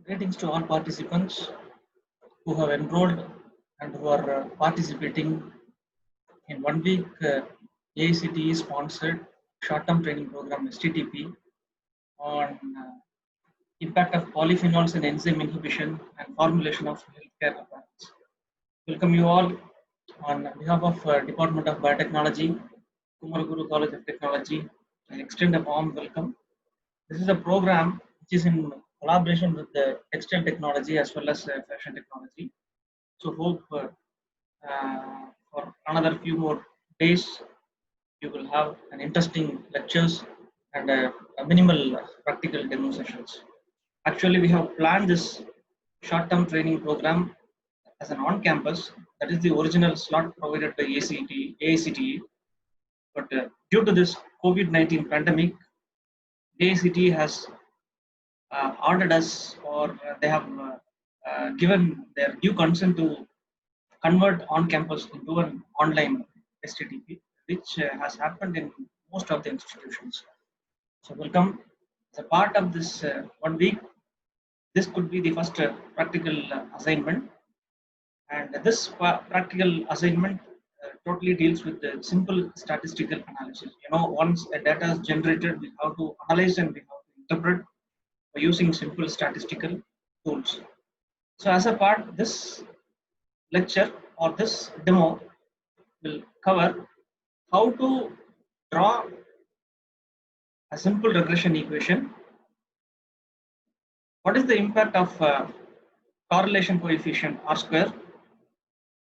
Greetings to all participants who have enrolled and who are participating in 1 week AICTE sponsored short-term training program STTP on impact of polyphenols in enzyme inhibition and formulation of healthcare products. Welcome you all on behalf of Department of Biotechnology, Kumaraguru College of Technology. I extend a warm welcome. This is a program which is in collaboration with the textile technology as well as fashion technology. So hope for another few more days you will have an interesting lectures and a minimal practical demo sessions. Actually, we have planned this short-term training program as an on-campus. That is the original slot provided by AICTE. But due to this COVID-19 pandemic, AICTE has ordered us, or they have given their due consent to convert on campus into an online STTP, which has happened in most of the institutions. So, welcome. As a part of this 1 week, this could be the first practical assignment, and this practical assignment totally deals with the simple statistical analysis. Once a data is generated, we have to analyze and we have to interpret by using simple statistical tools. So as a part, this lecture or this demo will cover how to draw a simple regression equation. What is the impact of correlation coefficient R square?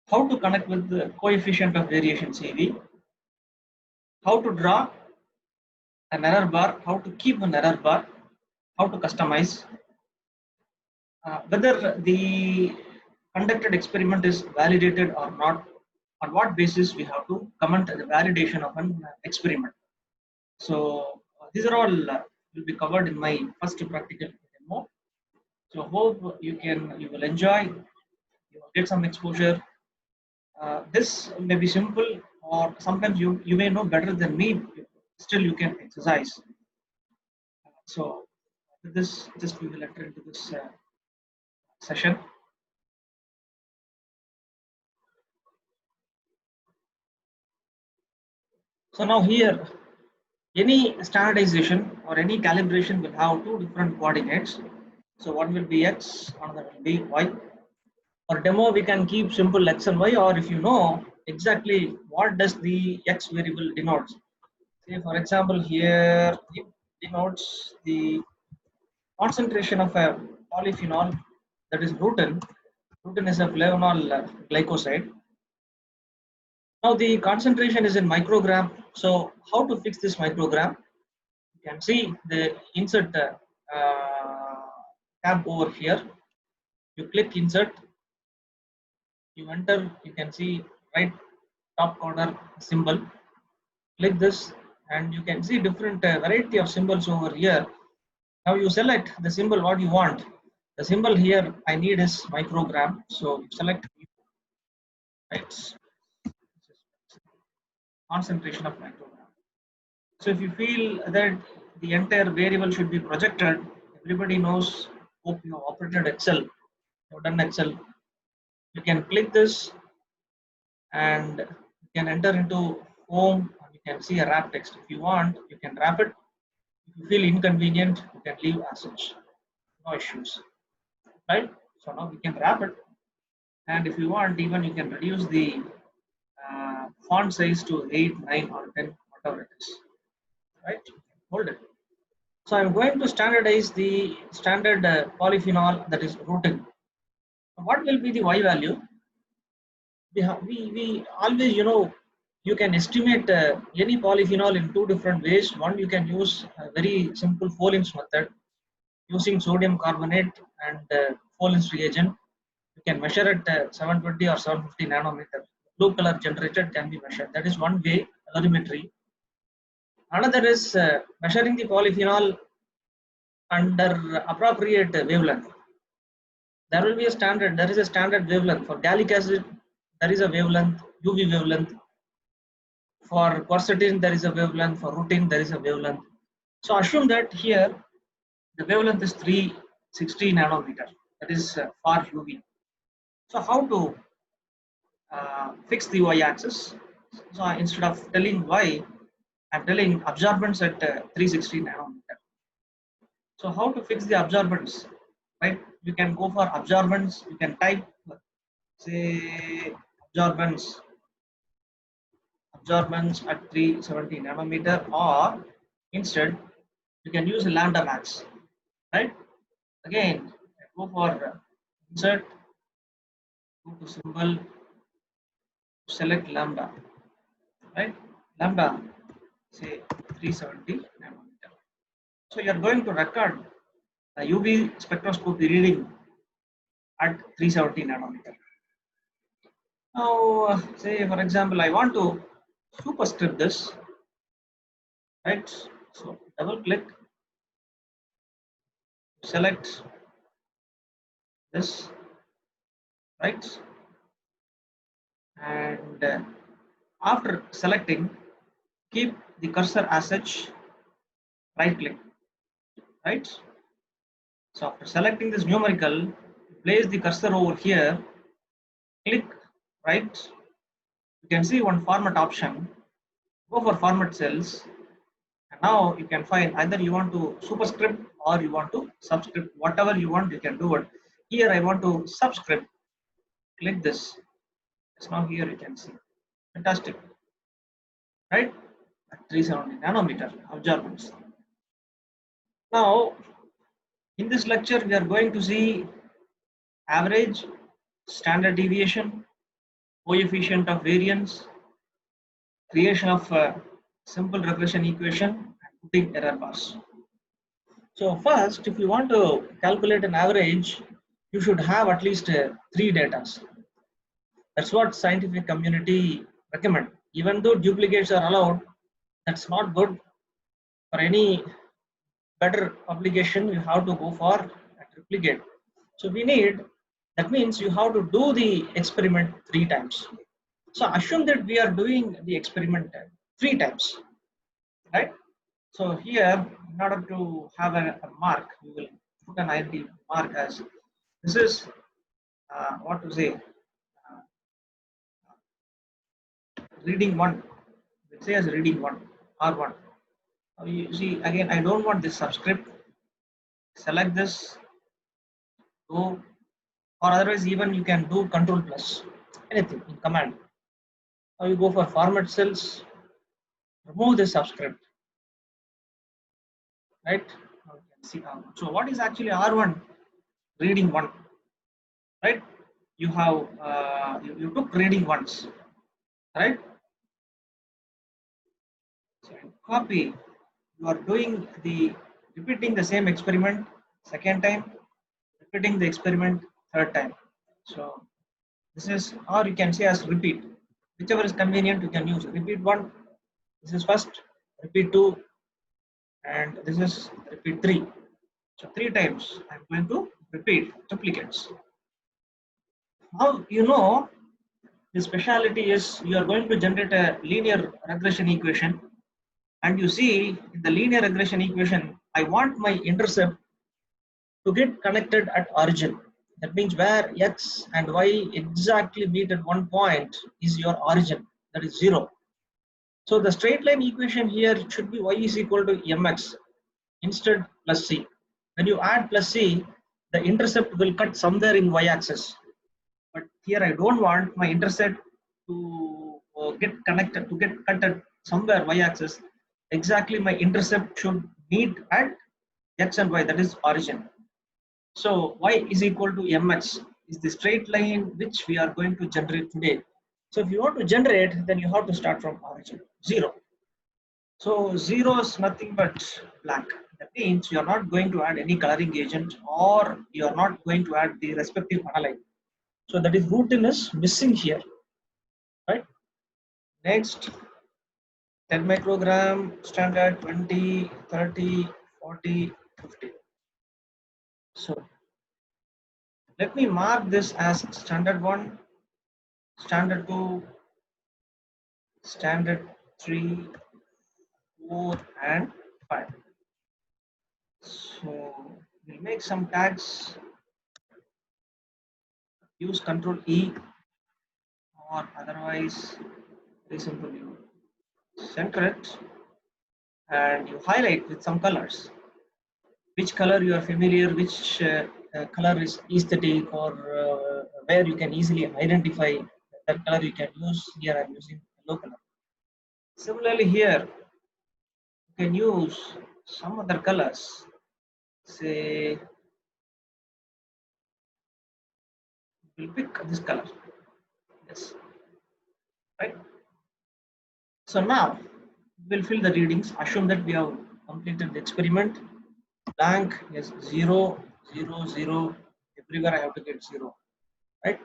How to connect with the coefficient of variation CV? How to draw an error bar? How to keep an error bar? How to customize? Whether the conducted experiment is validated or not, on what basis we have to comment the validation of an experiment. So these are all will be covered in my first practical demo. So hope you will enjoy, you will get some exposure. This may be simple, or sometimes you may know better than me. Still, you can exercise. So with this, just we will enter into this session. So now here, any standardization or any calibration will have two different coordinates. So one will be x, another will be y. For demo, we can keep simple x and y, or if you know exactly what does the x variable denotes. Say for example, here it denotes the concentration of a polyphenol, that is rutin. Rutin is a flavonol glycoside. Now the concentration is in microgram. So how to fix this microgram? You can see the insert tab over here. You click insert, you enter, you can see right top corner symbol. Click this and you can see different variety of symbols over here. Now you select the symbol what you want. The symbol here I need is microgram. So you select right, concentration of microgram. So if you feel that the entire variable should be projected, everybody knows, hope you have operated Excel, you have done Excel. You can click this and you can enter into home, and you can see a wrap text. If you want, you can wrap it. If you feel inconvenient, you can leave as such. No issues. Right? So now we can wrap it. And if you want, even you can reduce the font size to 8, 9, or 10, whatever it is. Right? Hold it. So I'm going to standardize the standard polyphenol, that is rutin. What will be the Y value? We always, you can estimate any polyphenol in two different ways. One, you can use a very simple Folins method using sodium carbonate and Folins reagent. You can measure it 720 or 750 nanometer. Blue color generated can be measured. That is one way, colorimetry. Another is measuring the polyphenol under appropriate wavelength. There will be a standard, there is a standard wavelength. For gallic acid, there is a wavelength, UV wavelength. For quercetin, there is a wavelength. For rutin, there is a wavelength. So assume that here the wavelength is 3 60 nanometer. That is for UV. So how to fix the y-axis? So instead of telling y, I'm telling absorbance at 360 nanometer. So how to fix the absorbance? Right? You can go for absorbance. You can type, say, absorbance at 370 nanometer, or instead you can use lambda max. Right? Again, go for insert, go to symbol, select lambda. Right? Lambda, say 370 nanometer. So you are going to record the UV spectroscopy reading at 370 nanometer. Now, say for example, I want to superscript this, right? So double click, select this, right? And after selecting, keep the cursor as such, right click, right? So after selecting this numerical, place the cursor over here, click right. You can see one format option, go for format cells, and now you can find either you want to superscript or you want to subscript, whatever you want, you can do it. Here I want to subscript, click this. It's now here you can see. Fantastic, right? At 370 nanometer absorbance. Now, in this lecture, we are going to see average, standard deviation, coefficient of variance, creation of a simple regression equation, and putting error bars. So first, if you want to calculate an average, you should have at least 3 data. That's what scientific community recommend. Even though duplicates are allowed, that's not good. For any better publication, you have to go for a triplicate. So we need, that means you have to do the experiment 3 times. So assume that we are doing the experiment 3 times, right? So here, in order to have a mark, we will put an ID mark as this is what to say, reading 1. It says reading 1, R1. Now you see again, I don't want this subscript. Select this, go, or otherwise even you can do Control plus anything in command. Now you go for format cells, remove the subscript, right? Now you can see R1. So what is actually R1? Reading 1, right? You have you took reading once, right? So copy. You are doing the repeating the same experiment second time, repeating the experiment third time. So this is, or you can say as repeat, whichever is convenient you can use. Repeat 1, this is first, repeat 2, and this is repeat 3. So 3 times I'm going to repeat duplicates. Now you know the speciality is you are going to generate a linear regression equation, and you see in the linear regression equation I want my intercept to get connected at origin. That means where x and y exactly meet at one point is your origin, that is 0. So the straight line equation here should be y is equal to mx, instead plus c. When you add plus c, the intercept will cut somewhere in y-axis. But here I don't want my intercept to get connected, to get cut at somewhere y-axis. Exactly my intercept should meet at x and y, that is origin. So y is equal to mx is the straight line which we are going to generate today. So if you want to generate, then you have to start from origin 0. So 0 is nothing but black. That means you are not going to add any coloring agent, or you are not going to add the respective analyte. So that is routine is missing here, right? Next, 10 microgram, standard 20, 30, 40, 50. So let me mark this as standard 1, standard 2, standard 3, 4, and 5. So we'll make some tags, use Control E, or otherwise very simple, you center it and you highlight with some colors. Which color you are familiar, which color is aesthetic, or where you can easily identify that color you can use. Here I'm using yellow color. Similarly here, you can use some other colors. Say, we'll pick this color. Yes, right. So now we'll fill the readings. Assume that we have completed the experiment. Blank is 0, 0, 0. Everywhere I have to get 0, right?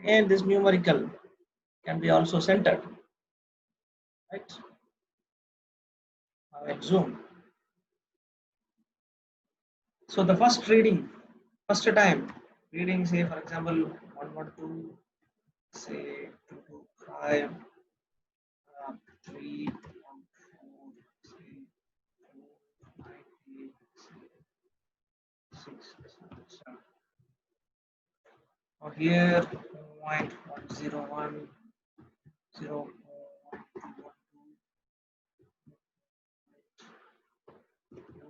And this numerical can be also centered, right? Now I'll zoom. So the first reading, first time reading, say for example 112, say 225, 3, 1, 4, say 4, 9, 8, 6, 7. Now here 0.101, 0.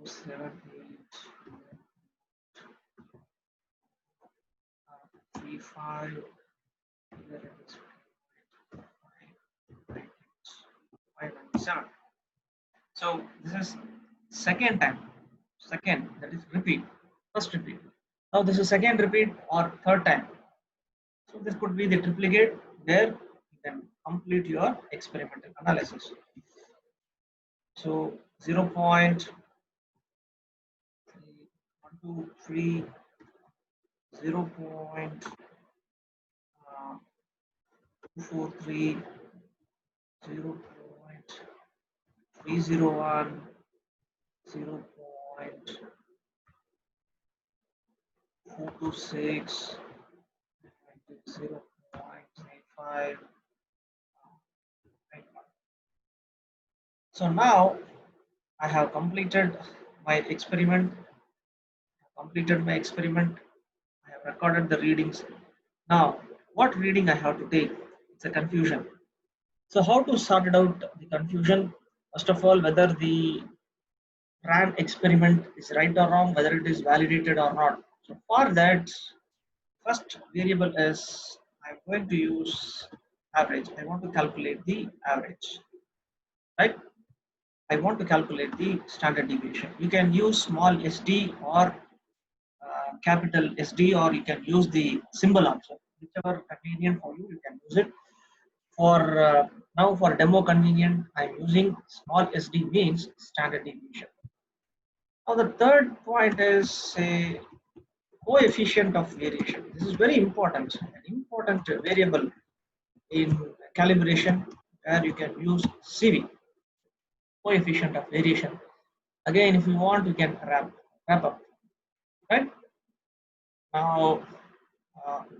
7, 8, 3, 5, 7. So this is second time, second, that is repeat, first repeat. Now this is second repeat or third time. So this could be the triplicate where you can complete your experimental analysis. So 0.123, 0.243, 0.301, 0.426, 0.95. So now I have completed my experiment. I have recorded the readings. Now, what reading I have to take? It's a confusion. So how to sort it out the confusion? First of all, whether the ran experiment is right or wrong, whether it is validated or not. So for that, first variable is I'm going to use average. I want to calculate the average, right? I want to calculate the standard deviation. You can use small SD or capital SD, or you can use the symbol also, whichever convenient for you. You can use it. For now, for demo convenient, I'm using small SD, means standard deviation. Now the third point is a coefficient of variation. This is very important, an important variable in calibration, where you can use CV, coefficient of variation. Again, if you want, you can wrap up, right? Now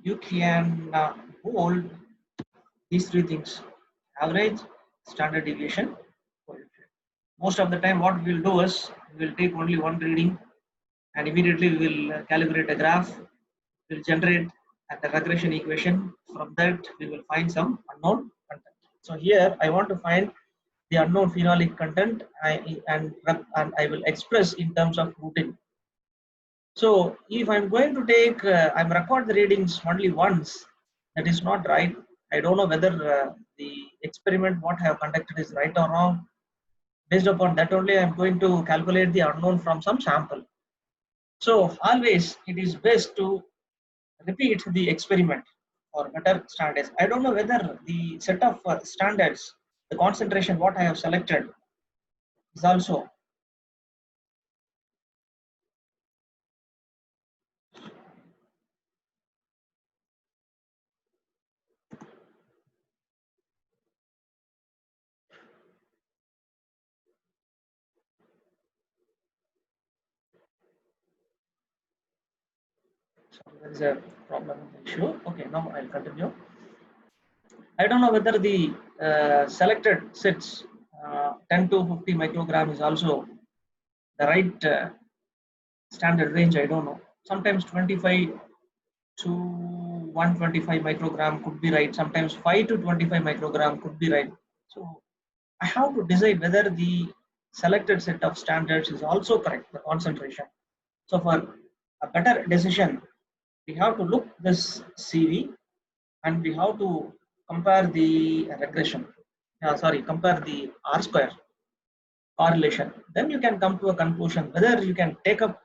you can hold these three things: average, standard deviation, coefficient. Most of the time, what we'll do is we'll take only one reading and immediately we will calibrate a graph, we'll generate a regression equation. From that, we will find some unknown content. So here I want to find the unknown phenolic content and I will express in terms of routine. So if I'm going to take, I'm record the readings only once, that is not right. I don't know whether the experiment what I have conducted is right or wrong. Based upon that only, I'm going to calculate the unknown from some sample. So always it is best to repeat the experiment for better standards. I don't know whether the set of standards, the concentration what I have selected is also. So there is a problem issue. Okay, now I'll continue. I don't know whether the selected sets 10 to 50 microgram is also the right standard range, I don't know. Sometimes 25 to 125 microgram could be right. Sometimes 5 to 25 microgram could be right. So I have to decide whether the selected set of standards is also correct, the concentration. So for a better decision, we have to look this CV and we have to compare the regression. Compare the R square correlation. Then you can come to a conclusion whether you can take up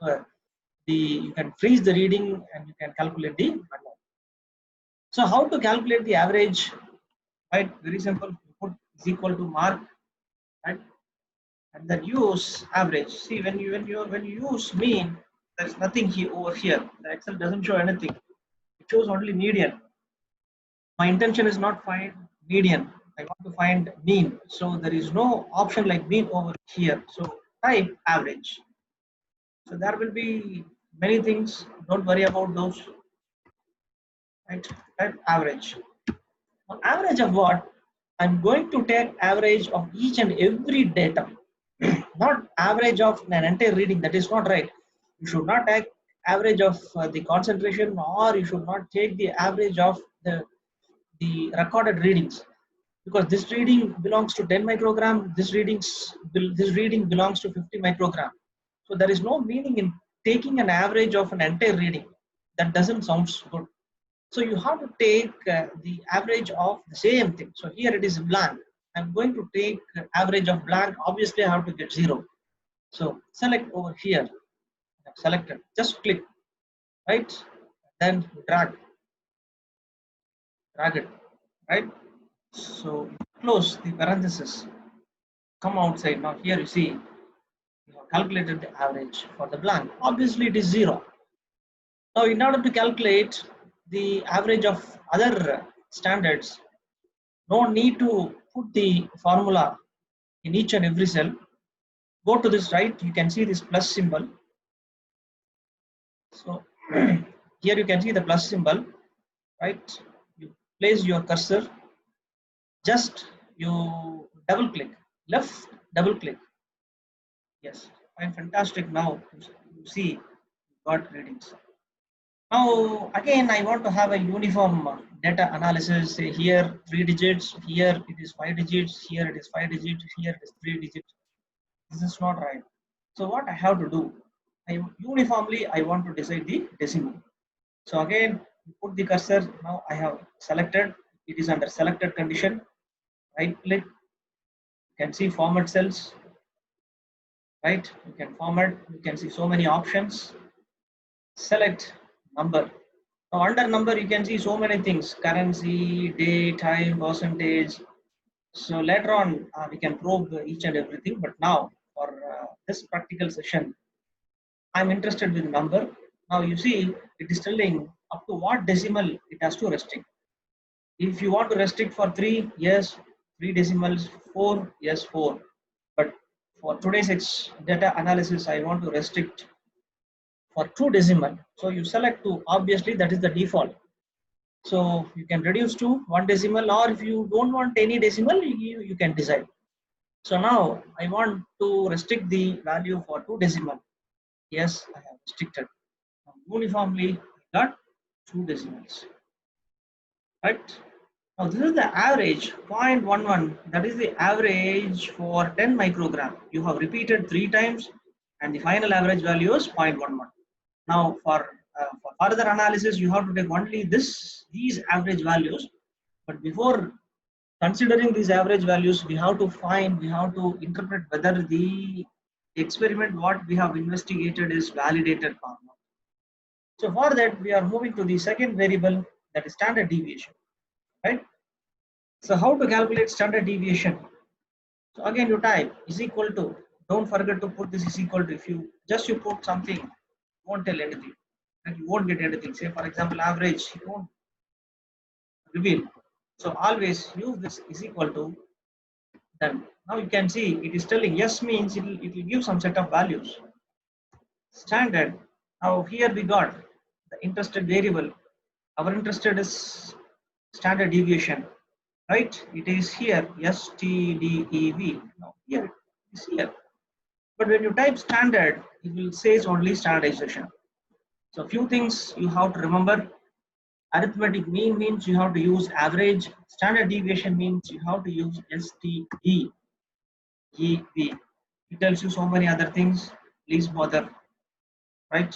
you can freeze the reading and you can calculate the unknown. So how to calculate the average? Right, very simple. You put is equal to mark, right, and then use average. See, when you use mean, there is nothing here over here. The Excel doesn't show anything. It shows only median. My intention is not find median. I want to find mean. So there is no option like mean over here. So type average. So there will be many things. Don't worry about those. Right? Type average. Now, average of what? I'm going to take average of each and every data, not average of an entire reading. That is not right. You should not take average of the concentration, or you should not take the average of the recorded readings, because this reading belongs to 10 microgram. This reading belongs to 50 microgram. So there is no meaning in taking an average of an entire reading. That doesn't sound good. So you have to take the average of the same thing. So here it is blank. I'm going to take average of blank. Obviously, I have to get 0. So select over here. I've selected. Just click, right? Then drag it, right? So close the parenthesis. Come outside. Now here you see you have calculated the average for the blank. Obviously, it is 0. Now, in order to calculate the average of other standards, no need to put the formula in each and every cell. Go to this right, you can see this plus symbol. So here you can see the plus symbol, right? You place your cursor, just you double click, left double click. Yes, fine, fantastic. Now you see you got readings. Now again, I want to have a uniform data analysis. Say here 3 digits, here it is 5 digits, here it is 5 digits, here it is 3 digits. This is not right. So what I have to do, I want to decide the decimal. So again, put the cursor. Now I have selected. It is under selected condition. Right click. You can see format cells. Right. You can format. You can see so many options. Select number. Now under number you can see so many things: currency, date, time, percentage. So later on we can probe each and everything. But now for this practical session, I'm interested with number. Now you see it is telling up to what decimal it has to restrict. If you want to restrict for 3, yes, 3 decimals, 4, yes, 4. But for today's data analysis, I want to restrict for 2 decimal. So you select 2, obviously that is the default. So you can reduce to 1 decimal, or if you don't want any decimal, you can decide. So now I want to restrict the value for 2 decimal. Yes, I have restricted. Uniformly got 2 decimals, right? Now this is the average 0.11. That is the average for 10 microgram. You have repeated 3 times, and the final average value is 0.11. Now for further analysis, you have to take only these average values. But before considering these average values, we have to interpret whether the experiment what we have investigated is validated or not. So for that, we are moving to the second variable, that is standard deviation, right? So how to calculate standard deviation? So again, you type is equal to, don't forget to put this is equal to. If you put something, you won't tell anything, and you won't get anything. Say for example, average, you won't reveal. So always use this is equal to. Then now you can see it is telling yes means it will give some set of values. Standard. Now here we got the interested variable. Our interested is standard deviation, right? It is here STDEV. Now here it is here. But when you type standard, it will say only standardization. So few things you have to remember. Arithmetic mean means you have to use average. Standard deviation means you have to use STEEV. It tells you so many other things. Please bother, right?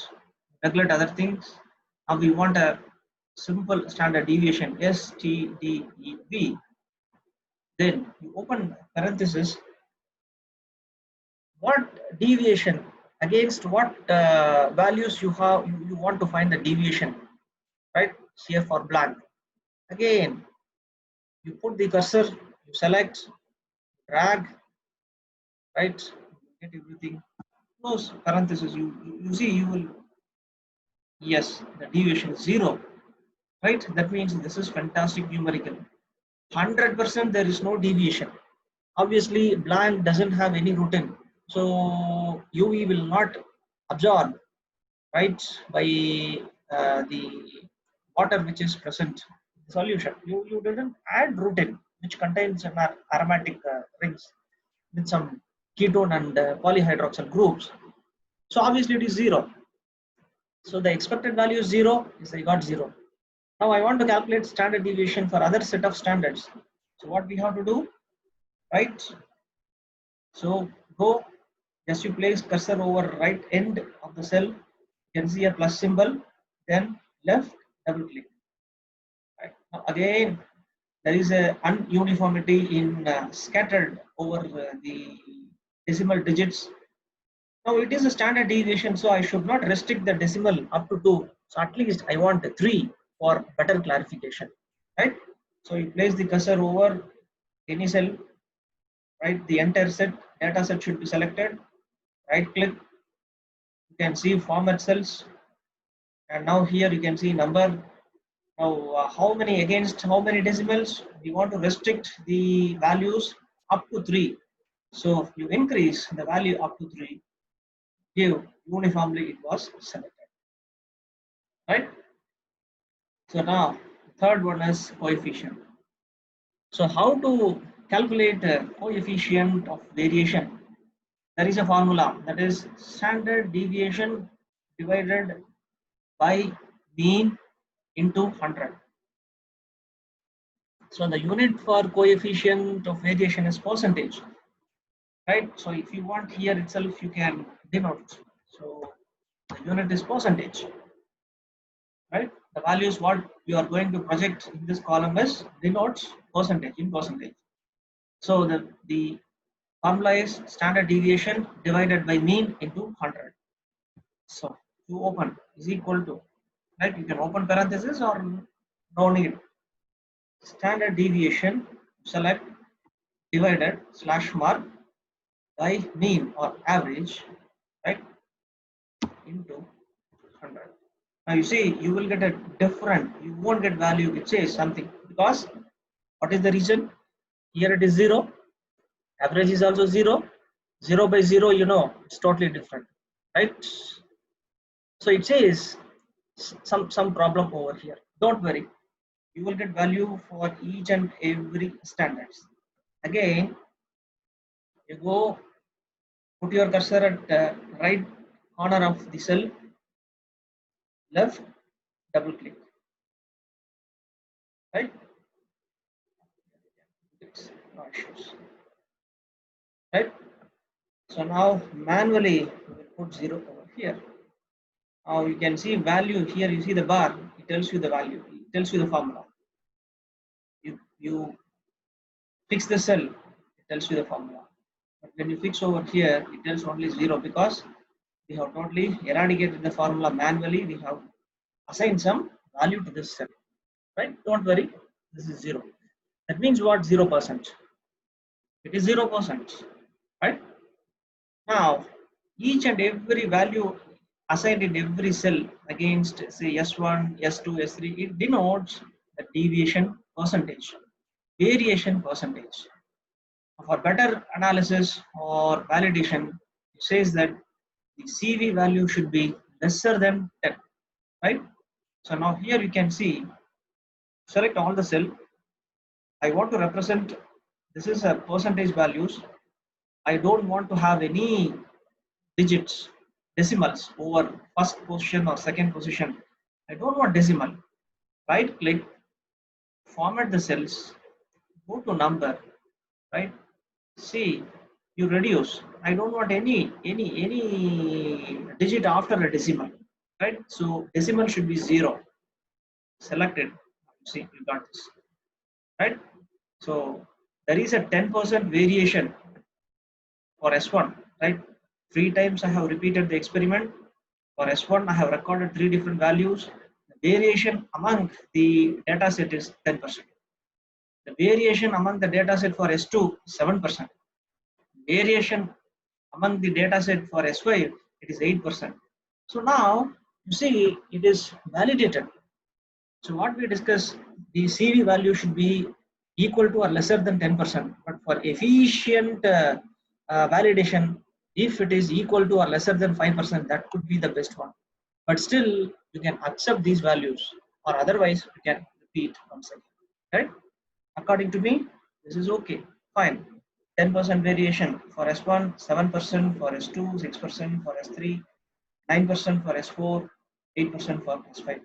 Neglect other things. Now we want a simple standard deviation STDEV. Then you open parenthesis. What deviation against what values you have? You want to find the deviation, right? Here for blank. Again, you put the cursor, you select, drag, right? Get everything. Close parenthesis. You see you will. Yes, the deviation is 0, right? That means this is fantastic numerical. 100% there is no deviation. Obviously, blank doesn't have any routine, so UV will not absorb, right, by the water which is present in the solution. You didn't add rutin, which contains an aromatic rings with some ketone and polyhydroxyl groups. So obviously it is 0. So the expected value is 0. Is I got 0. Now I want to calculate standard deviation for other set of standards. So what we have to do, right? So go, just you place cursor over right end of the cell. You can see a plus symbol. Then left, double click. Right. Now again, there is a ununiformity in scattered over the decimal digits. Now it is a standard deviation, so I should not restrict the decimal up to 2. So at least I want 3 for better clarification, right? So you place the cursor over any cell, right? The entire set, data set should be selected. Right click, you can see format cells, and now here you can see number. Now how many against how many decimals? We want to restrict the values up to 3. So if you increase the value up to 3, give uniformly it was selected, right? So now third one is coefficient. So how to calculate the coefficient of variation? There is a formula, that is standard deviation divided by mean into 100. So the unit for coefficient of variation is percentage, right? So if you want here itself, you can denote. So the unit is percentage, right? The values what you are going to project in this column is denotes percentage in percentage. So the formula is standard deviation divided by mean into 100. So you open is equal to, right? You can open parenthesis or no need. Standard deviation, select, divided slash mark by mean or average, right, into 100. Now you see you will get a different, you won't get value which says something, because what is the reason? Here it is 0, average is also 0, 0 by 0, you know, it's totally different, right? So it says some problem over here. Don't worry, you will get value for each and every standards. Again, you go put your cursor at right corner of the cell, left, double click, right? No issues, right? So now manually we will put 0 over here. Now you can see value here. You see the bar. It tells you the value. It tells you the formula. You fix the cell. It tells you the formula. But when you fix over here, it tells only 0, because we have totally eradicated the formula manually. We have assigned some value to this cell, right? Don't worry. This is 0. That means what? 0%. It is 0%, right? Now each and every value assigned in every cell against say S1, S2, S3, it denotes the deviation percentage, variation percentage. For better analysis or validation, it says that the CV value should be lesser than 10, right? So now here you can see, select all the cell. I want to represent, this is a percentage values. I don't want to have any digits, decimals over first position or second position. I don't want decimal. Right click, format the cells, go to number, right? See, you reduce. I don't want any digit after a decimal, right? So decimal should be 0. Select it. See, you got this, right? So there is a 10% variation for S1, right? 3 times I have repeated the experiment. For S1, I have recorded 3 different values. The variation among the data set is 10%. The variation among the data set for S2 is 7%. Variation among the data set for S5, it is 8%. So now you see it is validated. So what we discussed, the CV value should be equal to or lesser than 10%. But for efficient validation, if it is equal to or lesser than 5%, that could be the best one. But still, you can accept these values, or otherwise you can repeat once again. Right? According to me, this is okay. Fine. 10% variation for S1, 7% for S2, 6% for S3, 9% for S4, 8% for S5.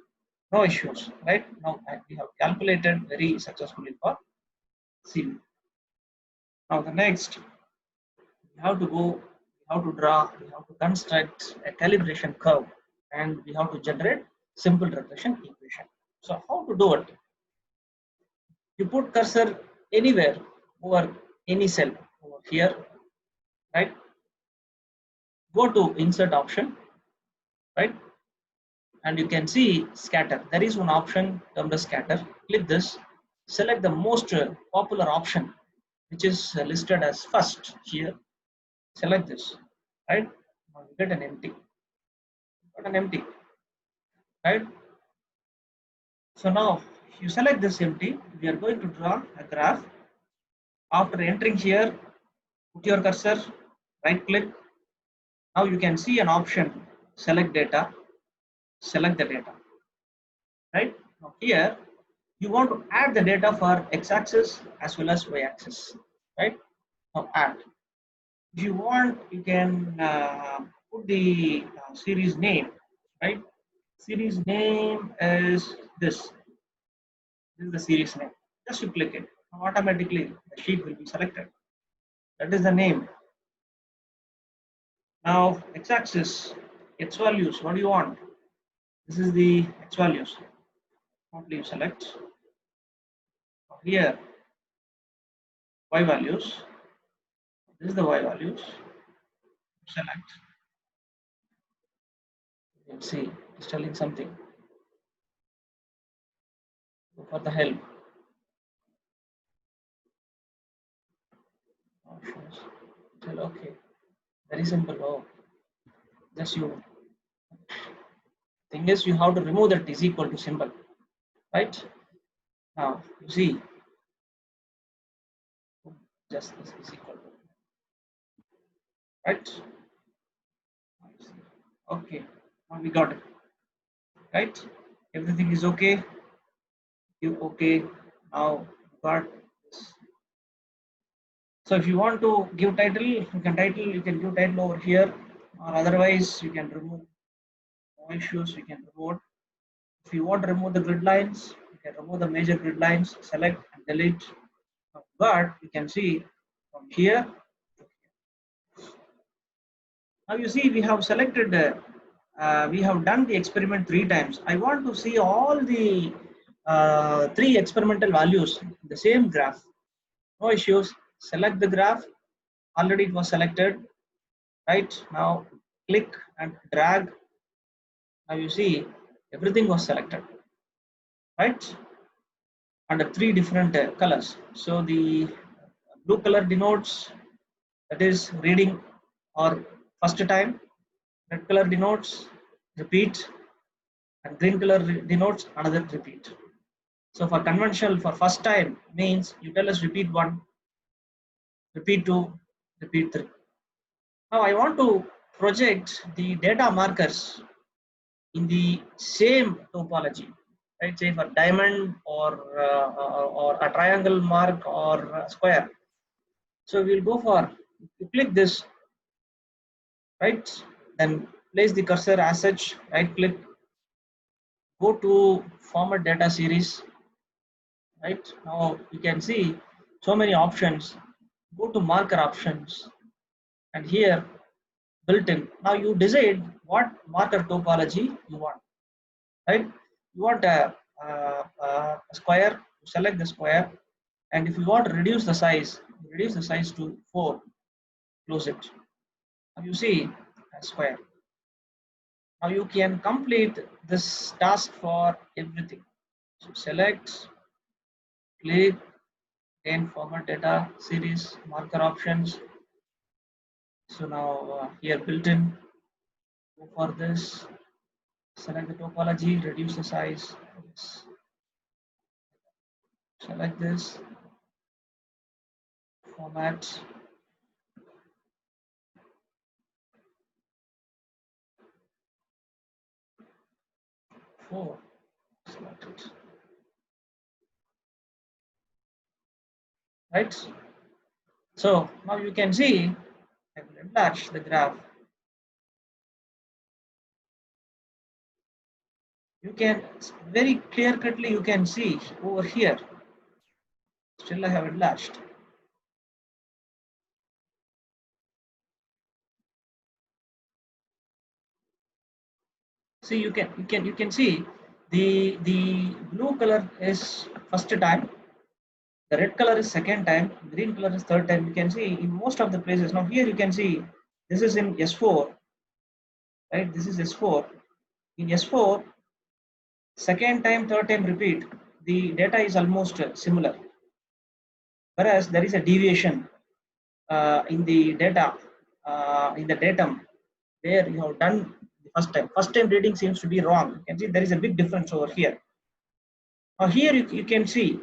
No issues, right? Now we have calculated very successfully for CV. Now the next, we have to go, we have to draw, we have to construct a calibration curve, and we have to generate simple regression equation. So how to do it? You put cursor anywhere over any cell over here, right? Go to insert option, right? And you can see scatter. There is one option termed as scatter. Click this, select the most popular option, which is listed as first here. Select this, right? Now you get an empty. Got an empty, right? So now you select this empty. We are going to draw a graph. After entering here, put your cursor, right click. Now you can see an option, select data, select the data, right? Now here, you want to add the data for x-axis as well as y-axis, right? Now add. If you want, you can put the series name, right? Series name is this. This is the series name. Just you click it. Now automatically the sheet will be selected. That is the name. Now x-axis, x values. What do you want? This is the x values. Only you select. Here, y values. This is the y values. Select. You can see it's telling something. Go for the help. Options. Tell okay. Very simple. Oh, just you. Thing is, you have to remove that is equal to symbol, right? Now you see, just this is equal to, right? Okay. Now we got it, right? Everything is okay. You okay? Now got this. So if you want to give title, you can give title over here, or otherwise you can remove. No issues, you can remove. If you want to remove the grid lines, you can remove the major grid lines, select and delete. But you can see from here. Now you see we have selected, we have done the experiment 3 times. I want to see all the 3 experimental values in the same graph. No issues. Select the graph. Already it was selected. Right now, click and drag. Now you see everything was selected. Right, under 3 different colors. So the blue color denotes that is reading or first time, red color denotes repeat, and green color denotes another repeat. So for conventional, for first time means you tell us repeat 1, repeat 2, repeat 3. Now I want to project the data markers in the same topology, right? Say for diamond or a triangle mark or a square. So we'll go for, you click this, right? Then place the cursor as such, right click, go to format data series, right? Now you can see so many options. Go to marker options, and here built in. Now you decide what marker topology you want, right? You want a square, select the square, and if you want to reduce the size, reduce the size to 4, close it. Now you see a square. Now you can complete this task for everything. So select, click, then format data series, marker options. So now here built in, go for this, select the topology, reduce the size, yes. Select this, format, 4, select it, right? So now you can see, I will enlarge the graph. You can very clear cutly you can see over here. Still I have enlarged. See, you can see the blue color is first time, the red color is second time, green color is third time. You can see in most of the places. Now here you can see this is in S4, right? This is S4. In S4, second time, third time repeat, the data is almost similar. Whereas there is a deviation in the data, in the datum, where you have done the first time. First time reading seems to be wrong. You can see there is a big difference over here. Now here you can see,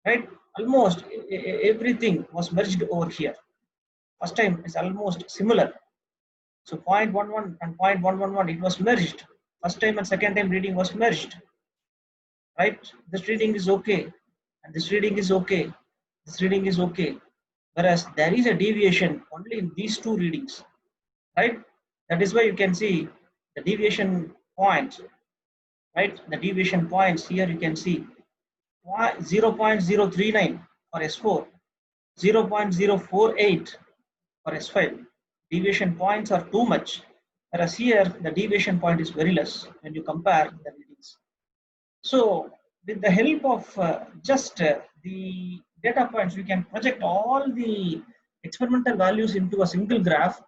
right? Almost everything was merged over here. First time is almost similar. So 0.11 and 0.111, it was merged. First time and second time reading was merged, right? This reading is okay, and this reading is okay. This reading is okay. Whereas there is a deviation only in these two readings, right? That is why you can see the deviation point, right? The deviation points here you can see 0.039 for S4, 0.048 for S5. Deviation points are too much, whereas here the deviation point is very less when you compare the readings. So with the help of just the data points, we can project all the experimental values into a single graph,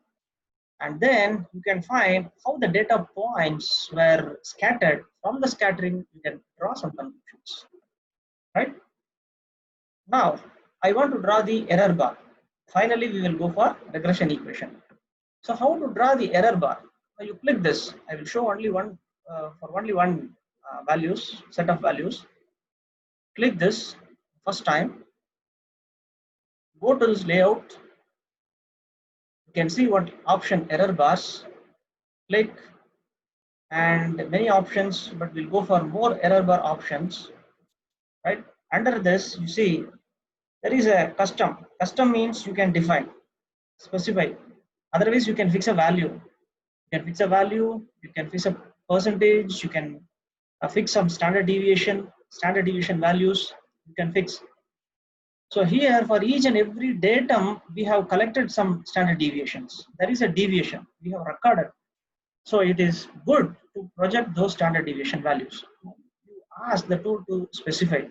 and then you can find how the data points were scattered. From the scattering, you can draw some conclusions, right? Now, I want to draw the error bar. Finally, we will go for regression equation. So how to draw the error bar? Now you click this. I will show only one for only one values, set of values. Click this first time. Go to this layout. You can see what option error bars. Click and many options, but we'll go for more error bar options. Right under this, you see there is a custom. Custom means you can define, specify. Otherwise, you can fix a value. You can fix a value. You can fix a percentage. You can fix some standard deviation values. You can fix. So here for each and every datum, we have collected some standard deviations. There is a deviation we have recorded. So it is good to project those standard deviation values. You ask the tool to specify,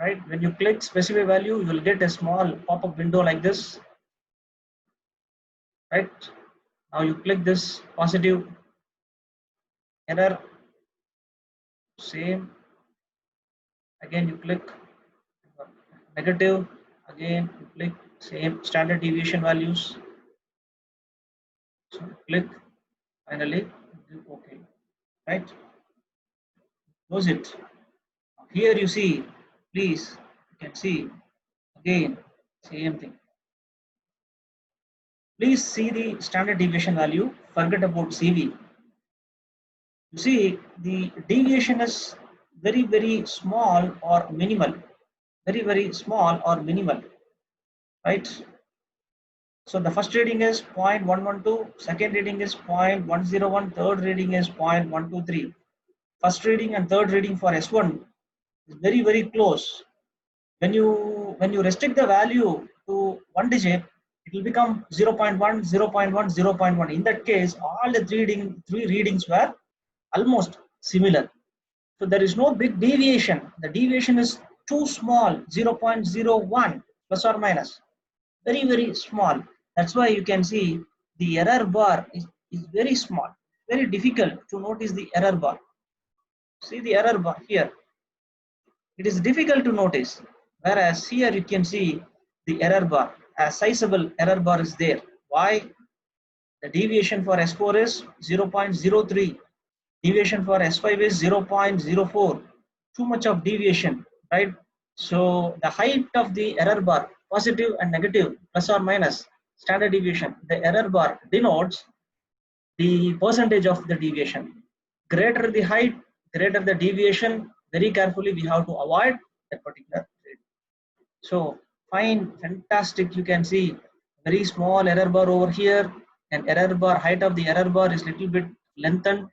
right? When you click specify value, you will get a small pop-up window like this, right? Now you click this positive, error, same. Again you click negative, again you click same standard deviation values. So click, finally okay, right? Close it. Here you see, please, you can see again same thing. Please see the standard deviation value, forget about CV. You see the deviation is very small or minimal, very small or minimal, right? So the first reading is 0.112, second reading is 0.101, third reading is 0.123. First reading and third reading for S1 is very, very close. When you restrict the value to one digit, it will become 0.1, 0.1, 0.1. In that case, all the three readings were almost similar. So there is no big deviation. The deviation is too small, 0.01 plus or minus, very, very small. That's why you can see the error bar is very small, very difficult to notice the error bar. See the error bar here. It is difficult to notice, whereas here you can see the error bar. A sizable error bar is there. Why? The deviation for S4 is 0.03. Deviation for S5 is 0.04. Too much of deviation, right? So the height of the error bar, positive and negative, plus or minus, standard deviation, the error bar denotes the percentage of the deviation. Greater the height, greater the deviation, very carefully we have to avoid that particular trade. So fine, fantastic. You can see very small error bar over here, and error bar, height of the error bar is little bit lengthened,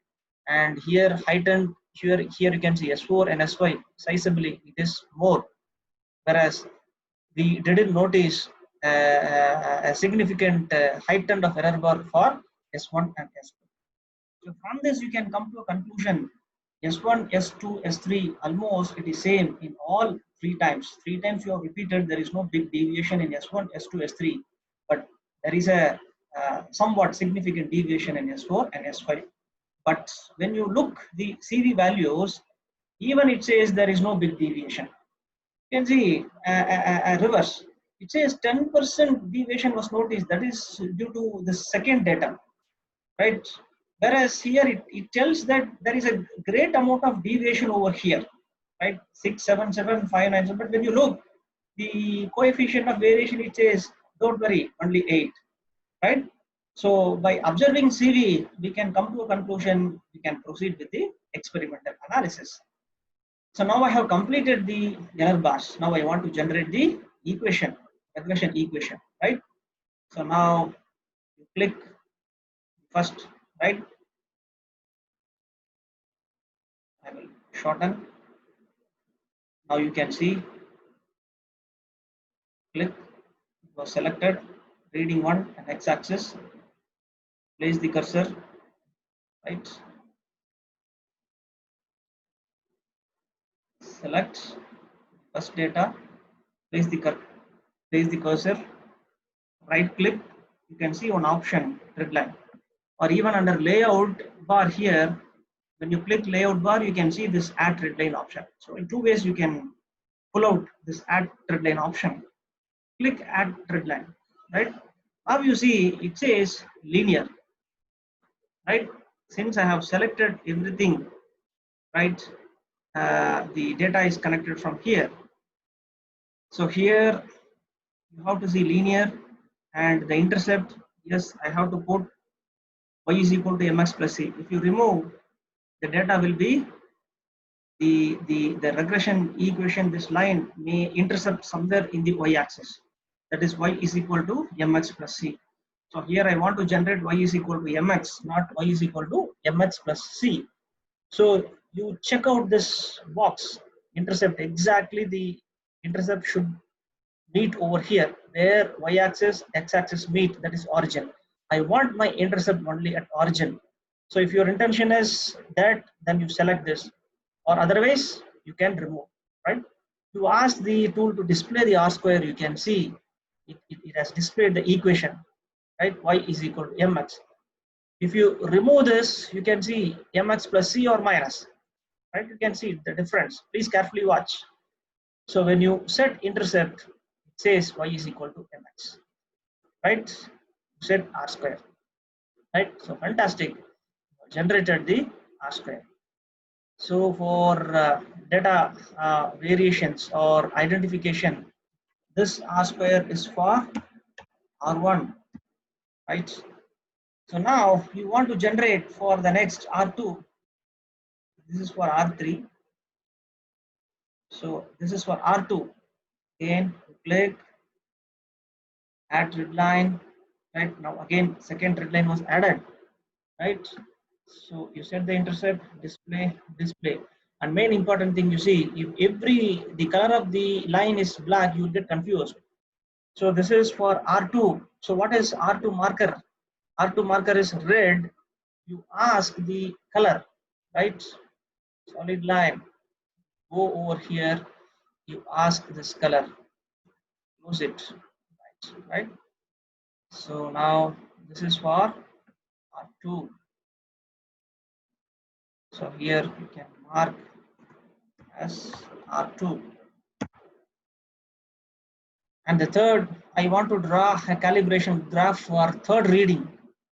and here heightened. Here you can see S4 and S5 sizably it is more, whereas we didn't notice a significant heightened of error bar for S1 and S2. So from this you can come to a conclusion. S1, S2, S3 almost it is same in all three times. Three times you have repeated, there is no big deviation in S1, S2, S3, but there is a somewhat significant deviation in S4 and S5. But when you look the CV values, even it says there is no big deviation. You can see a reverse. It says 10% deviation was noticed. That is due to the second datum, right? Whereas here it tells that there is a great amount of deviation over here, right? 6, 7, 7, 5, 9. But when you look, the coefficient of variation, it says, don't worry, only 8, right? So by observing CV, we can come to a conclusion, we can proceed with the experimental analysis. So now I have completed the error bars. Now I want to generate the equation, regression equation, right? So now you click first, right? I will shorten. Now you can see, click, it was selected, reading 1 and x-axis, place the cursor, right? Select first data, place the cursor, right click, you can see one option, grid line, or even under layout bar here, when you click layout bar, you can see this add grid line option. So in two ways you can pull out this add grid line option. Click add grid line, right? Now you see it says linear, right? Since I have selected everything, right, the data is connected from here. So here you have to see linear, and the intercept, yes, I have to put y is equal to mx plus c. If you remove, the data will be the regression equation, this line may intercept somewhere in the y-axis. That is y is equal to mx plus c. So here I want to generate y is equal to mx, not y is equal to mx plus c. So you check out this box, intercept, exactly the intercept should meet over here where y-axis, x-axis meet, that is origin. I want my intercept only at origin. So if your intention is that, then you select this, or otherwise you can remove, right? To ask the tool to display the R square, you can see it has displayed the equation, right? Y is equal to mx. If you remove this, you can see mx plus c or minus, right? You can see the difference. Please carefully watch. So when you set intercept, it says y is equal to mx, right? Set R square, right? So fantastic, generated the R square. So for data variations or identification, this R square is for R1, right? So now you want to generate for the next R2. This is for R3. So this is for R2. Again, click, add grid line, right? Now again, second red line was added, right? So you set the intercept, display. And main important thing, you see, if the color of the line is black, you will get confused. So this is for R2. So what is R2 marker? R2 marker is red. You ask the color, right? Solid line. Go over here. You ask this color. Close it. Right? So now this is for R2. So here you can mark as R2. And the third, I want to draw a calibration graph for third reading,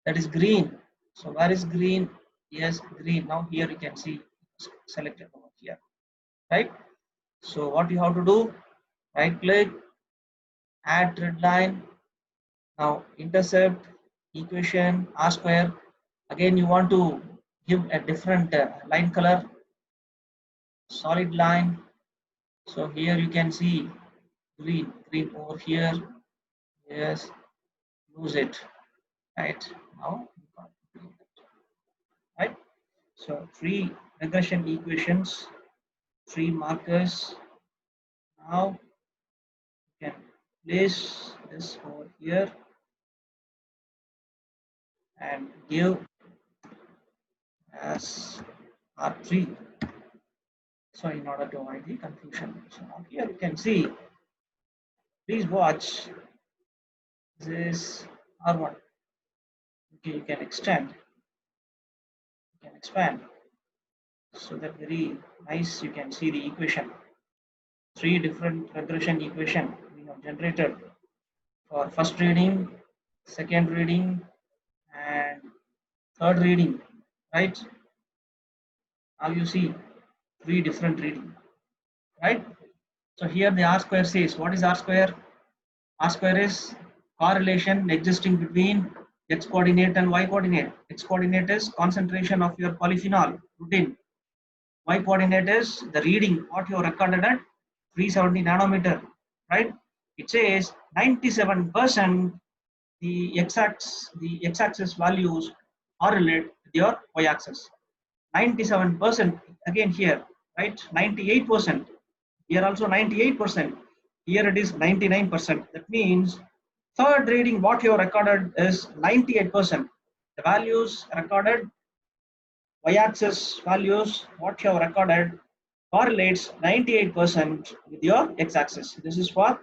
that is green. So where is green? Yes, green. Now here you can see selected over here, right? So what you have to do, right click, add red line. Now intercept, equation, R square. Again, you want to give a different line color, solid line. So here you can see green over here. Yes, use it. Right now, right? So three regression equations, three markers. Now you can place this over here and give as R3. So in order to avoid the confusion. So now here you can see, please watch, this is R1. Okay, you can extend, you can expand. So that very nice, you can see the equation. Three different regression equation we have generated for first reading, second reading, and third reading, right? Now you see three different reading, right? So here the R square says, what is R square? R square is correlation existing between X coordinate and Y coordinate. X coordinate is concentration of your polyphenol routine. Y coordinate is the reading what you have recorded at 370 nanometer, right? It says 97% the x-axis values correlate with your y-axis. 97% again here, right? 98%. Here also 98%. Here it is 99%. That means third reading what you have recorded is 98%. The values recorded, y-axis values what you have recorded correlates 98% with your x-axis. This is for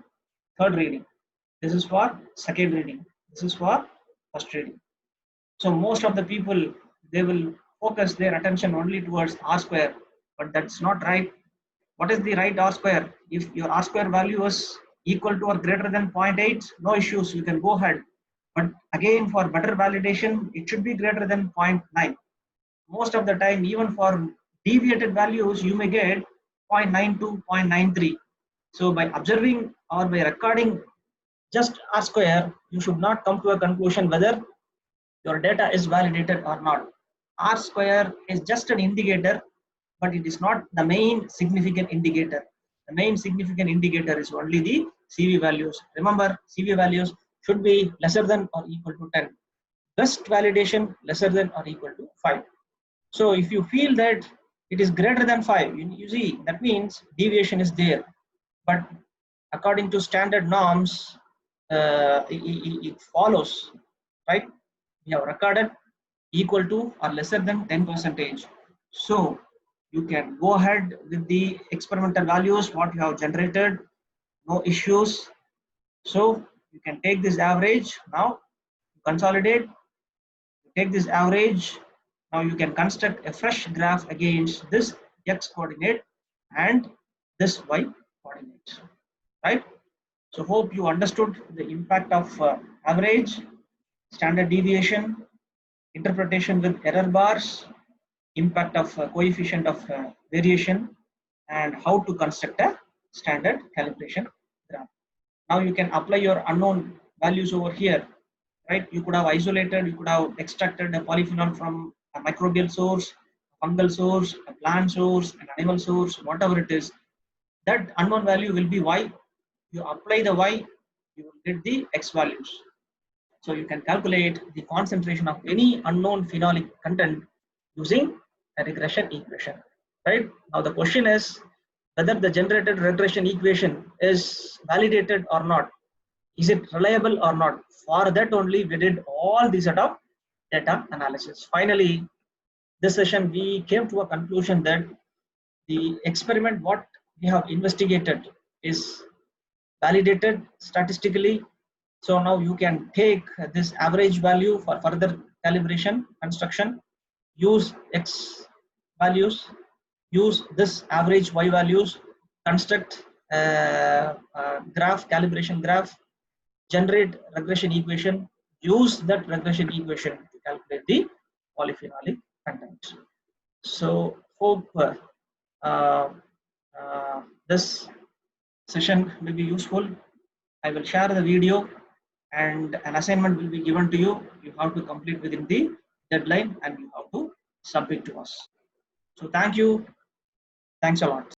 third reading. This is for second reading. This is for first reading. So most of the people, they will focus their attention only towards R square, but that's not right. What is the right R square? If your R square value is equal to or greater than 0.8, no issues, you can go ahead. But again, for better validation, it should be greater than 0.9. Most of the time, even for deviated values, you may get 0.92, 0.93. So by observing or by recording just R square, you should not come to a conclusion whether your data is validated or not. R square is just an indicator, but it is not the main significant indicator. The main significant indicator is only the CV values. Remember, CV values should be lesser than or equal to 10. Best validation lesser than or equal to 5. So if you feel that it is greater than 5, you see that means deviation is there. But according to standard norms, it follows, right? We have recorded equal to or lesser than 10%. So you can go ahead with the experimental values what you have generated, no issues. So you can take this average now, consolidate, take this average. Now you can construct a fresh graph against this x coordinate and this y coordinate, right? So hope you understood the impact of average, standard deviation, interpretation with error bars, impact of coefficient of variation, and how to construct a standard calibration graph. Now you can apply your unknown values over here, right? You could have isolated, you could have extracted a polyphenol from a microbial source, a fungal source, a plant source, an animal source, whatever it is. That unknown value will be y. You apply the y, you will get the x values. So you can calculate the concentration of any unknown phenolic content using a regression equation, right? Now the question is whether the generated regression equation is validated or not. Is it reliable or not? For that only we did all these set of data analysis. Finally, this session we came to a conclusion that the experiment what we have investigated is validated statistically. So now you can take this average value for further calibration construction, use X values, use this average Y values, construct a graph, calibration graph, generate regression equation, use that regression equation to calculate the polyphenolic content. So hope this session will be useful. I will share the video and an assignment will be given to you. You have to complete within the deadline and you have to submit to us. So thank you. Thanks a lot.